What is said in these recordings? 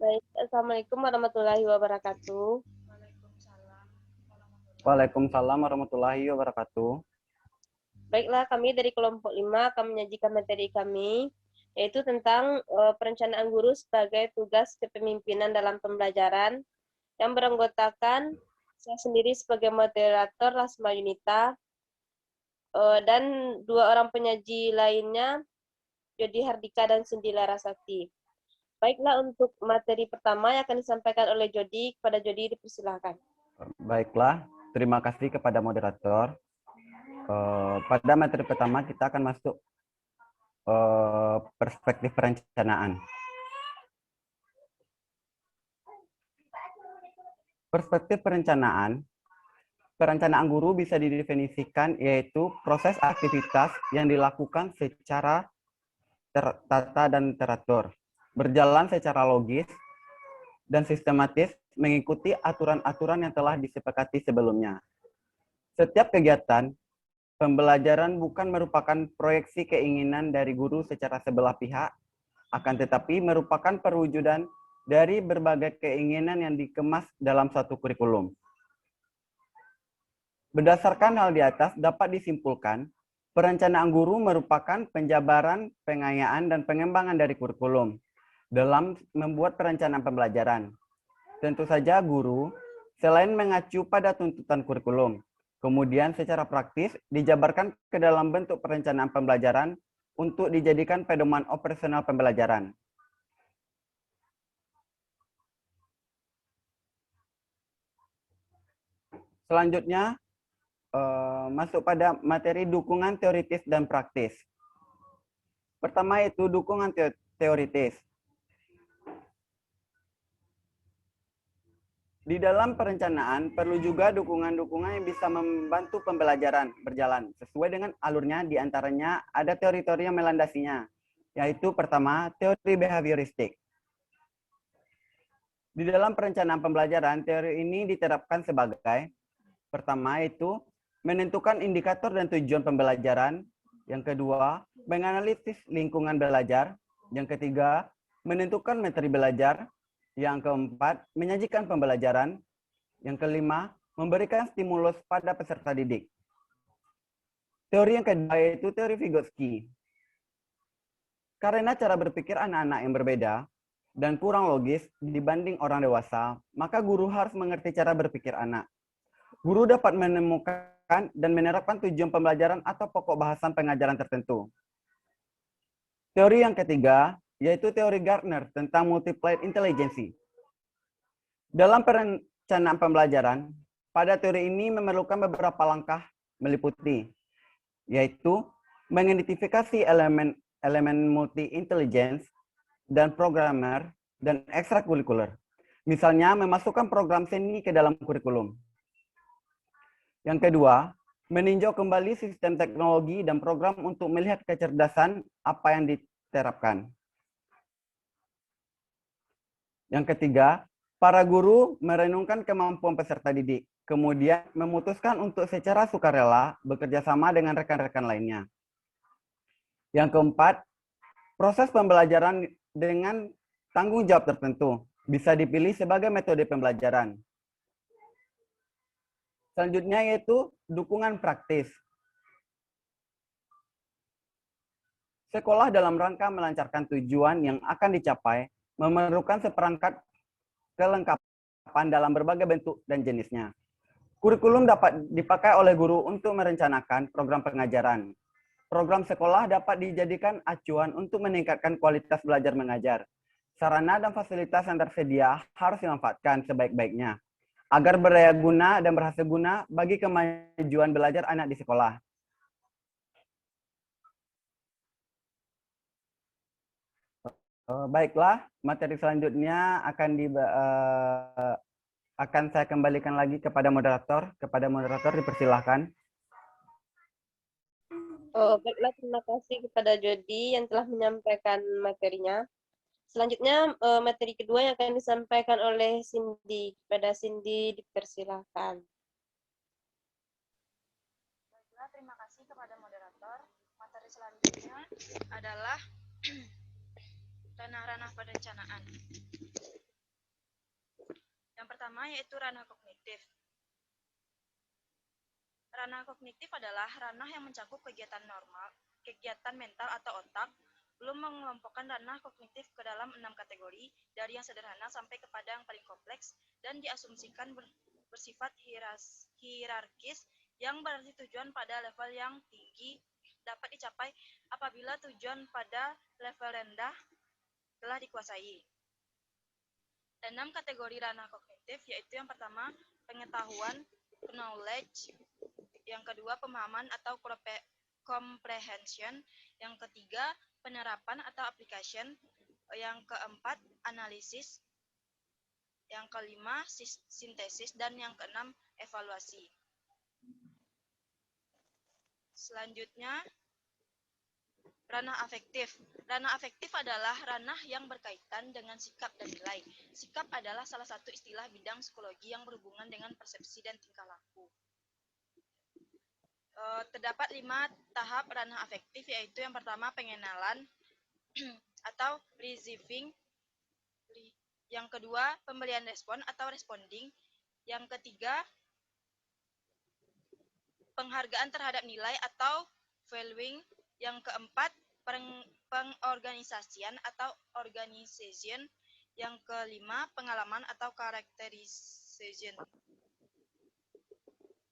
Baik, Assalamualaikum warahmatullahi wabarakatuh. Waalaikumsalam warahmatullahi wabarakatuh. Baiklah, kami dari kelompok 5 akan menyajikan materi kami, yaitu tentang perencanaan guru sebagai tugas kepemimpinan dalam pembelajaran, yang beranggotakan saya sendiri sebagai moderator Lasma Yunita, dan dua orang penyaji lainnya, Jody Hardika dan Cindy Larasati. Baiklah, untuk materi pertama yang akan disampaikan oleh Jody, kepada Jody dipersilahkan. Baiklah, terima kasih kepada moderator. Pada materi pertama kita akan masuk perspektif perencanaan. Perspektif perencanaan guru bisa didefinisikan yaitu proses aktivitas yang dilakukan secara tertata dan teratur, berjalan secara logis dan sistematis mengikuti aturan-aturan yang telah disepakati sebelumnya. Setiap kegiatan pembelajaran bukan merupakan proyeksi keinginan dari guru secara sebelah pihak, akan tetapi merupakan perwujudan dari berbagai keinginan yang dikemas dalam suatu kurikulum. Berdasarkan hal di atas, dapat disimpulkan, perencanaan guru merupakan penjabaran, pengayaan, dan pengembangan dari kurikulum dalam membuat perencanaan pembelajaran. Tentu saja guru, selain mengacu pada tuntutan kurikulum, kemudian secara praktis dijabarkan ke dalam bentuk perencanaan pembelajaran untuk dijadikan pedoman operasional pembelajaran. Selanjutnya, masuk pada materi dukungan teoritis dan praktis. Pertama itu dukungan teoritis. Di dalam perencanaan, perlu juga dukungan-dukungan yang bisa membantu pembelajaran berjalan sesuai dengan alurnya. Di antaranya ada teori-teori yang melandasinya, yaitu pertama, teori behavioristik. Di dalam perencanaan pembelajaran, teori ini diterapkan sebagai pertama itu menentukan indikator dan tujuan pembelajaran. Yang kedua, menganalisis lingkungan belajar. Yang ketiga, menentukan materi belajar. Yang keempat, menyajikan pembelajaran. Yang kelima, memberikan stimulus pada peserta didik. Teori yang kedua yaitu teori Vygotsky. Karena cara berpikir anak-anak yang berbeda dan kurang logis dibanding orang dewasa, maka guru harus mengerti cara berpikir anak. Guru dapat menemukan dan menerapkan tujuan pembelajaran atau pokok bahasan pengajaran tertentu. Teori yang ketiga yaitu teori Gardner tentang multiplied intelligence. Dalam perencanaan pembelajaran, pada teori ini memerlukan beberapa langkah meliputi, yaitu mengidentifikasi elemen multi-intelligence dan programmer dan ekstrakurikuler. Misalnya memasukkan program seni ke dalam kurikulum. Yang kedua, meninjau kembali sistem teknologi dan program untuk melihat kecerdasan apa yang diterapkan. Yang ketiga, para guru merenungkan kemampuan peserta didik, kemudian memutuskan untuk secara sukarela bekerja sama dengan rekan-rekan lainnya. Yang keempat, proses pembelajaran dengan tanggung jawab tertentu bisa dipilih sebagai metode pembelajaran. Selanjutnya yaitu dukungan praktis. Sekolah dalam rangka melancarkan tujuan yang akan dicapai memerlukan seperangkat kelengkapan dalam berbagai bentuk dan jenisnya. Kurikulum dapat dipakai oleh guru untuk merencanakan program pengajaran. Program sekolah dapat dijadikan acuan untuk meningkatkan kualitas belajar mengajar. Sarana dan fasilitas yang tersedia harus dimanfaatkan sebaik-baiknya agar berdaya guna dan berhasil guna bagi kemajuan belajar anak di sekolah. Baiklah, materi selanjutnya akan saya kembalikan lagi kepada moderator. Kepada moderator dipersilahkan. Baiklah, terima kasih kepada Jody yang telah menyampaikan materinya. Selanjutnya, materi kedua yang akan disampaikan oleh Cindy. Kepada Cindy dipersilahkan. Baiklah, terima kasih kepada moderator. Materi selanjutnya adalah ranah-ranah perencanaan. Yang pertama yaitu ranah kognitif. Ranah kognitif adalah ranah yang mencakup kegiatan mental atau otak, belum mengelompokkan ranah kognitif ke dalam 6 kategori, dari yang sederhana sampai kepada yang paling kompleks, dan diasumsikan bersifat hierarkis, yang berarti tujuan pada level yang tinggi dapat dicapai apabila tujuan pada level rendah telah dikuasai. 6 kategori ranah kognitif yaitu yang pertama pengetahuan, knowledge, yang kedua pemahaman atau comprehension, yang ketiga penerapan atau application, yang keempat analisis, yang kelima sintesis, dan yang keenam evaluasi. Selanjutnya ranah afektif. Ranah afektif adalah ranah yang berkaitan dengan sikap dan nilai. Sikap adalah salah satu istilah bidang psikologi yang berhubungan dengan persepsi dan tingkah laku. Terdapat 5 tahap ranah afektif, yaitu yang pertama pengenalan atau receiving, yang kedua pemberian respon atau responding, yang ketiga penghargaan terhadap nilai atau valuing, yang keempat pengorganisasian atau organization, yang kelima pengalaman atau characterization.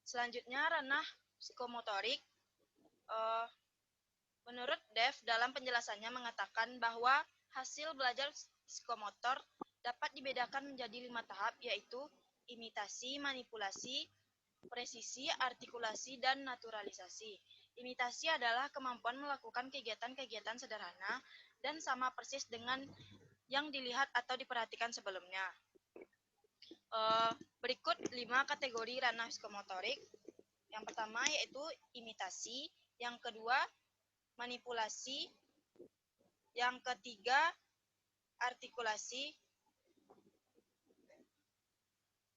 Selanjutnya ranah psikomotorik. Menurut Dev dalam penjelasannya mengatakan bahwa hasil belajar psikomotor dapat dibedakan menjadi 5 tahap, yaitu imitasi, manipulasi, presisi, artikulasi, dan naturalisasi. Imitasi adalah kemampuan melakukan kegiatan-kegiatan sederhana dan sama persis dengan yang dilihat atau diperhatikan sebelumnya. Berikut 5 kategori ranah psikomotorik. Yang pertama yaitu imitasi, yang kedua manipulasi, yang ketiga artikulasi,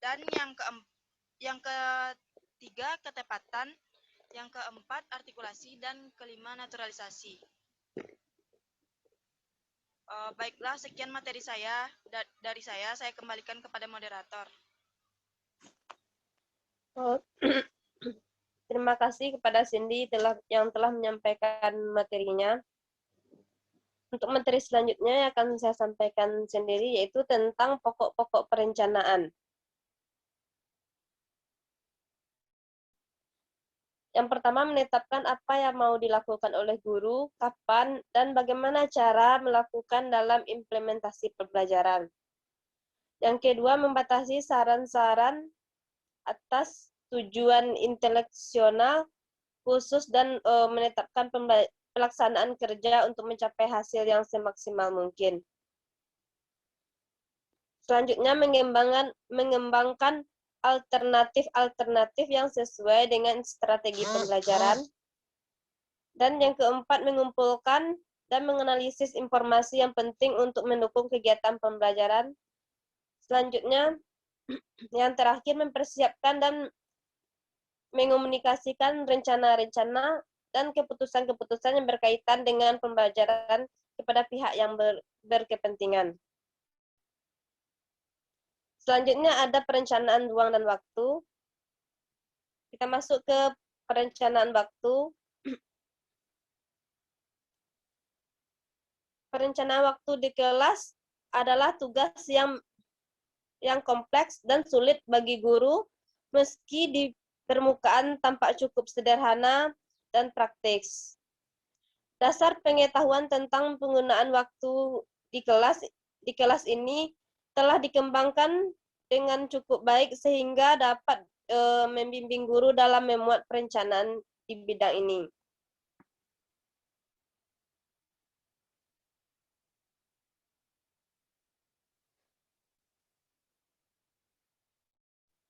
dan yang ketiga ketepatan, yang keempat artikulasi, dan kelima naturalisasi. Baiklah, sekian materi saya dari saya kembalikan kepada moderator. Terima kasih kepada Cindy yang telah menyampaikan materinya. Untuk materi selanjutnya yang akan saya sampaikan sendiri yaitu tentang pokok-pokok perencanaan. Yang pertama, menetapkan apa yang mau dilakukan oleh guru, kapan, dan bagaimana cara melakukan dalam implementasi pembelajaran. Yang kedua, membatasi saran-saran atas tujuan intelektual khusus dan menetapkan pelaksanaan kerja untuk mencapai hasil yang semaksimal mungkin. Selanjutnya, mengembangkan alternatif-alternatif yang sesuai dengan strategi pembelajaran. Dan yang keempat, mengumpulkan dan menganalisis informasi yang penting untuk mendukung kegiatan pembelajaran. Selanjutnya, yang terakhir, mempersiapkan dan mengomunikasikan rencana-rencana dan keputusan-keputusan yang berkaitan dengan pembelajaran kepada pihak yang berkepentingan. Selanjutnya ada perencanaan ruang dan waktu. Kita masuk ke perencanaan waktu. Perencanaan waktu di kelas adalah tugas yang kompleks dan sulit bagi guru, meski di permukaan tampak cukup sederhana dan praktis. Dasar pengetahuan tentang penggunaan waktu di kelas ini telah dikembangkan dengan cukup baik sehingga dapat membimbing guru dalam memuat perencanaan di bidang ini.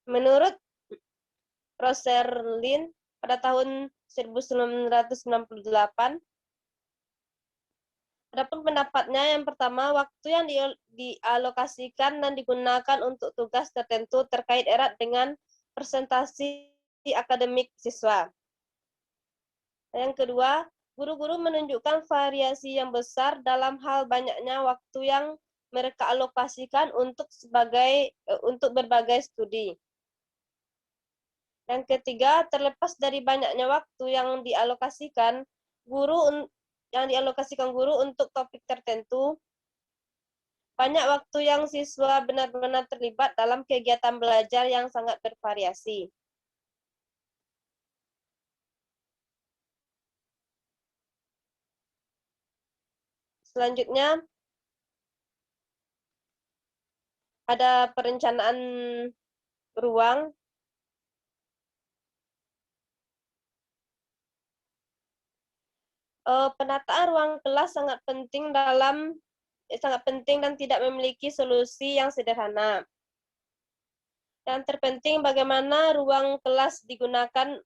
Menurut Rosserlin pada tahun 1998, adapun pendapatnya yang pertama, waktu yang dialokasikan dan digunakan untuk tugas tertentu terkait erat dengan presentasi akademik siswa. Yang kedua, guru-guru menunjukkan variasi yang besar dalam hal banyaknya waktu yang mereka alokasikan untuk berbagai studi. Yang ketiga, terlepas dari banyaknya waktu yang dialokasikan guru untuk topik tertentu, banyak waktu yang siswa benar-benar terlibat dalam kegiatan belajar yang sangat bervariasi. Selanjutnya, ada perencanaan ruang. Penataan ruang kelas sangat penting dan tidak memiliki solusi yang sederhana. Yang terpenting bagaimana ruang kelas digunakan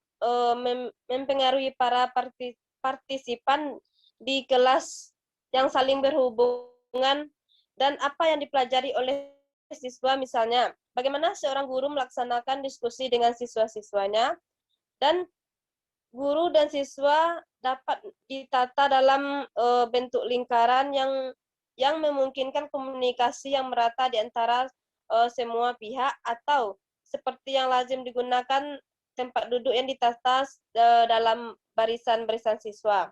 mempengaruhi para partisipan di kelas yang saling berhubungan dan apa yang dipelajari oleh siswa, misalnya bagaimana seorang guru melaksanakan diskusi dengan siswa-siswanya, dan guru dan siswa dapat ditata dalam bentuk lingkaran yang memungkinkan komunikasi yang merata di antara semua pihak, atau seperti yang lazim digunakan tempat duduk yang ditata dalam barisan-barisan siswa.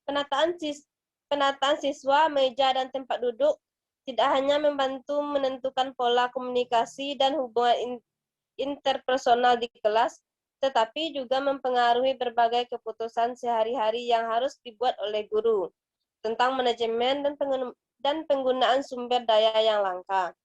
Penataan siswa, meja, dan tempat duduk tidak hanya membantu menentukan pola komunikasi dan hubungan interpersonal di kelas, tetapi juga mempengaruhi berbagai keputusan sehari-hari yang harus dibuat oleh guru tentang manajemen dan penggunaan sumber daya yang langka.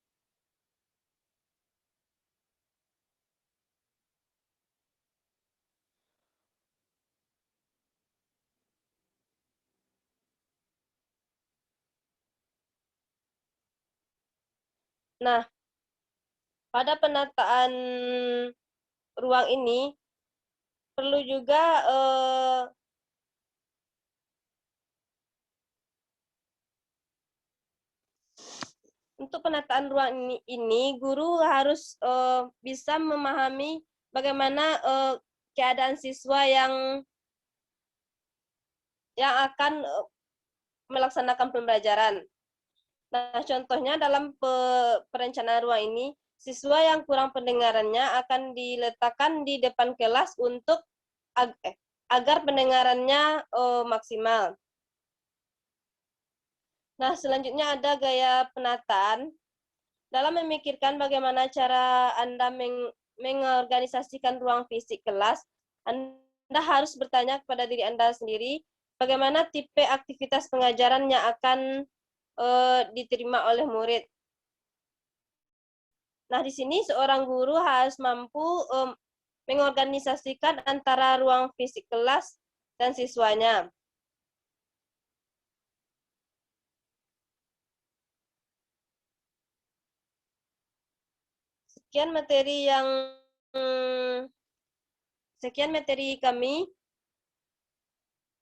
Nah, pada penataan ruang ini perlu juga untuk penataan ruang ini guru harus bisa memahami bagaimana keadaan siswa yang akan melaksanakan pembelajaran. Nah, contohnya dalam perencanaan ruang ini, siswa yang kurang pendengarannya akan diletakkan di depan kelas untuk agar pendengarannya maksimal. Nah, selanjutnya ada gaya penataan. Dalam memikirkan bagaimana cara Anda mengorganisasikan ruang fisik kelas, Anda harus bertanya kepada diri Anda sendiri, bagaimana tipe aktivitas pengajaran yang akan diterima oleh murid. Nah, di sini seorang guru harus mampu mengorganisasikan antara ruang fisik kelas dan siswanya. Sekian materi kami.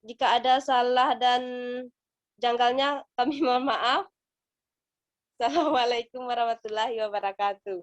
Jika ada salah dan janggalnya, kami mohon maaf. Assalamualaikum warahmatullahi wabarakatuh.